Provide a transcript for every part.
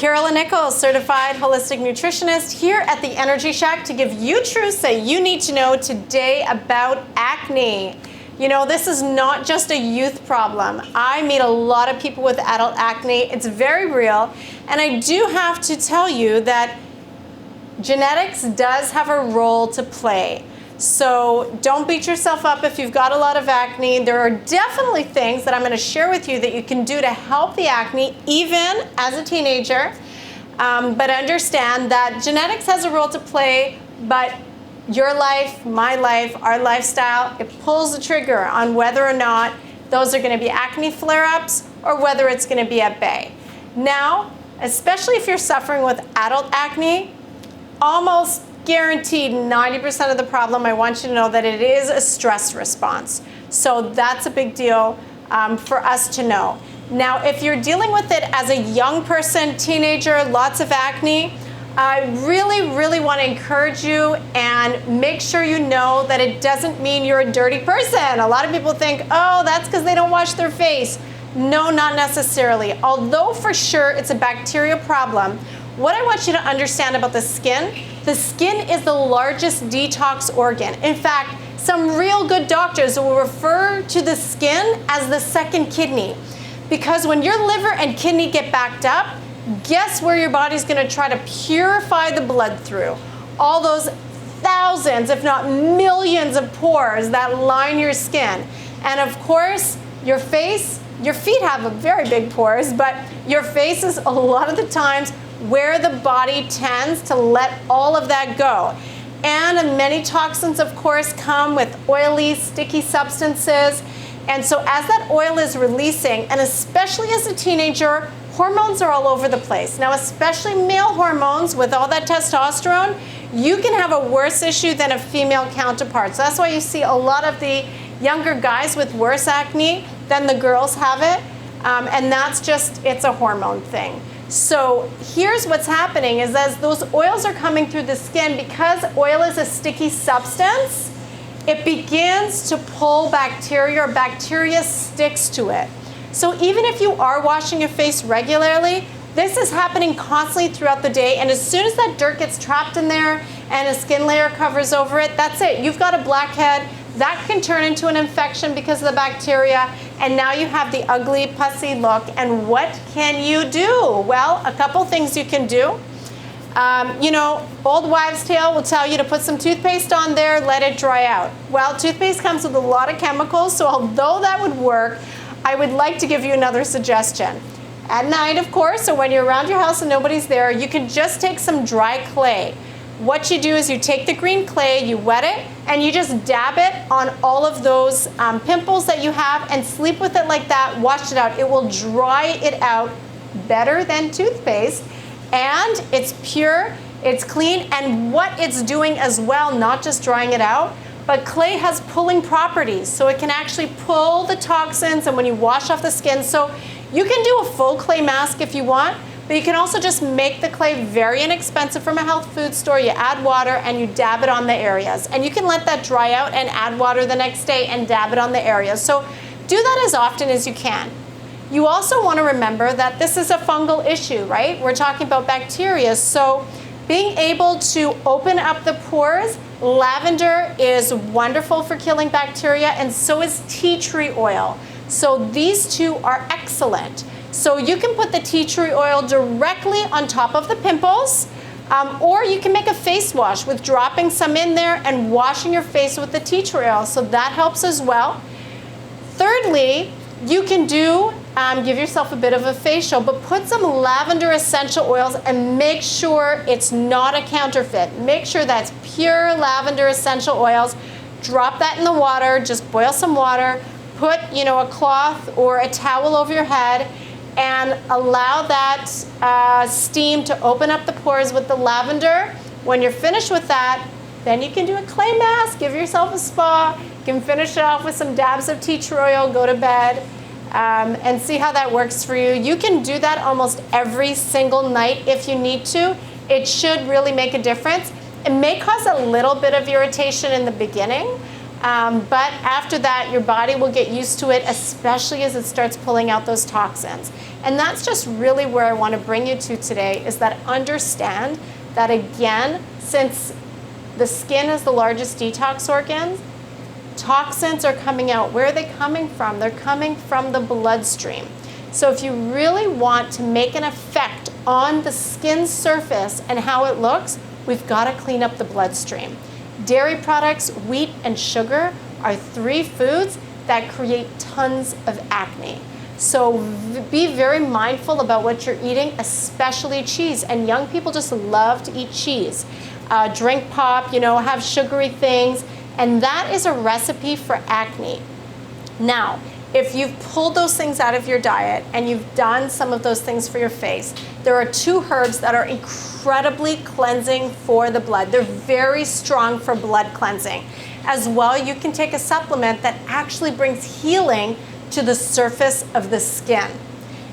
Carolyn Nichols, certified holistic nutritionist here at the Energy Shack to give you truths that you need to know today about acne. You know, this is not just a youth problem. I meet a lot of people with adult acne. It's very real. And I do have to tell you that genetics does have a role to play. So don't beat yourself up if you've got a lot of acne. There are definitely things that I'm going to share with you that you can do to help the acne even as a teenager. But understand that genetics has a role to play, but your life, my life, our lifestyle, it pulls the trigger on whether or not those are going to be acne flare-ups or whether it's going to be at bay. Now, especially if you're suffering with adult acne, almost guaranteed 90% of the problem, I want you to know that it is a stress response. So that's a big deal for us to know. Now, if you're dealing with it as a young person, teenager, lots of acne, I really want to encourage you and make sure you know that it doesn't mean you're a dirty person. A lot of people think, oh, that's because they don't wash their face. No, not necessarily. Although for sure it's a bacterial problem, what I want you to understand about the skin is the largest detox organ. In fact, some real good doctors will refer to the skin as the second kidney. Because when your liver and kidney get backed up, guess where your body's gonna try to purify the blood through? All those thousands, if not millions of pores that line your skin. And of course, your face, your feet have a very big pores, but your face is a lot of the times where the body tends to let all of that go. And many toxins, of course, come with oily, sticky substances. And so as that oil is releasing, and especially as a teenager, hormones are all over the place. Now, especially male hormones with all that testosterone, you can have a worse issue than a female counterpart. So that's why you see a lot of the younger guys with worse acne than the girls have it. And that's just, it's a hormone thing. So here's what's happening is as those oils are coming through the skin, because oil is a sticky substance, it begins to pull bacteria, or bacteria sticks to it. So even if you are washing your face regularly, this is happening constantly throughout the day, and as soon as that dirt gets trapped in there and a skin layer covers over it, that's it. You've got a blackhead. That can turn into an infection because of the bacteria, and now you have the ugly, pussy look. And what can you do? Well, a couple things you can do. You know, old wives' tale will tell you to put some toothpaste on there, let it dry out. Well, toothpaste comes with a lot of chemicals, so although that would work, I would like to give you another suggestion. At night, of course, or when you're around your house and nobody's there, you can just take some dry clay. What you do is you take the green clay, you wet it, and you just dab it on all of those pimples that you have and sleep with it like that, wash it out. It will dry it out better than toothpaste, and it's pure, it's clean, and what it's doing as well, not just drying it out, but clay has pulling properties, so it can actually pull the toxins and when you wash off the skin. So you can do a full clay mask if you want, but you can also just make the clay very inexpensive from a health food store. You add water and you dab it on the areas. And you can let that dry out and add water the next day and dab it on the areas. So do that as often as you can. You also want to remember that this is a fungal issue, right? We're talking about bacteria. So being able to open up the pores, lavender is wonderful for killing bacteria, and so is tea tree oil. So these two are excellent. So you can put the tea tree oil directly on top of the pimples, or you can make a face wash with dropping some in there and washing your face with the tea tree oil. So that helps as well. Thirdly, you can give yourself a bit of a facial, but put some lavender essential oils and make sure it's not a counterfeit. Make sure that's pure lavender essential oils. Drop that in the water, just boil some water, put, you know, a cloth or a towel over your head, and allow that steam to open up the pores with the lavender. When you're finished with that, then you can do a clay mask, give yourself a spa. You can finish it off with some dabs of tea tree oil, go to bed, and see how that works for you. You can do that almost every single night if you need to. It should really make a difference. It may cause a little bit of irritation in the beginning, But after that, your body will get used to it, especially as it starts pulling out those toxins. And that's just really where I want to bring you to today, is that understand that, again, since the skin is the largest detox organ, toxins are coming out. Where are they coming from? They're coming from the bloodstream. So if you really want to make an effect on the skin surface and how it looks, we've got to clean up the bloodstream. Dairy products, wheat, and sugar are 3 foods that create tons of acne. So be very mindful about what you're eating, especially cheese. And young people just love to eat cheese. Drink pop, have sugary things. And that is a recipe for acne. Now, if you've pulled those things out of your diet and you've done some of those things for your face, there are 2 herbs that are incredibly cleansing for the blood. They're very strong for blood cleansing. As well, you can take a supplement that actually brings healing to the surface of the skin.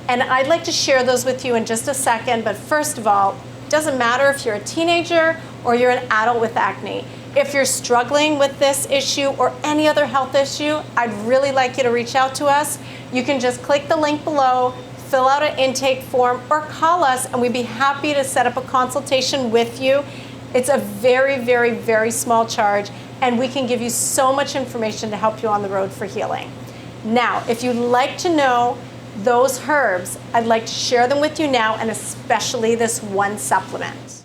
And I'd like to share those with you in just a second, but first of all, it doesn't matter if you're a teenager or you're an adult with acne. If you're struggling with this issue or any other health issue, I'd really like you to reach out to us. You can just click the link below, fill out an intake form, or call us, and we'd be happy to set up a consultation with you. It's a very, very, very small charge, and we can give you so much information to help you on the road for healing. Now, if you'd like to know those herbs, I'd like to share them with you now, and especially this one supplement.